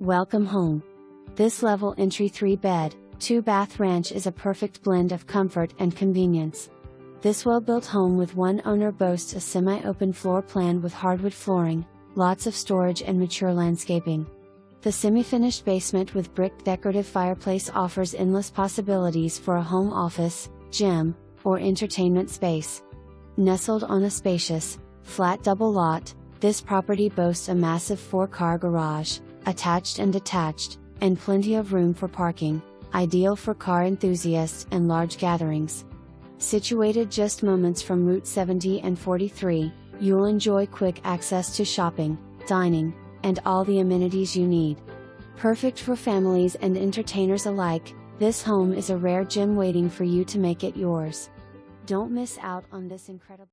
Welcome home. This level entry 3-bed, 2-bath ranch is a perfect blend of comfort and convenience. This well-built home with one owner boasts a semi-open floor plan with hardwood flooring, lots of storage and mature landscaping. The semi-finished basement with brick decorative fireplace offers endless possibilities for a home office, gym, or entertainment space. Nestled on a spacious, flat double lot, this property boasts a massive 4-car garage, attached and detached, and plenty of room for parking, ideal for car enthusiasts and large gatherings. Situated just moments from Route 70 and 43, you'll enjoy quick access to shopping, dining, and all the amenities you need. Perfect for families and entertainers alike, this home is a rare gem waiting for you to make it yours. Don't miss out on this incredible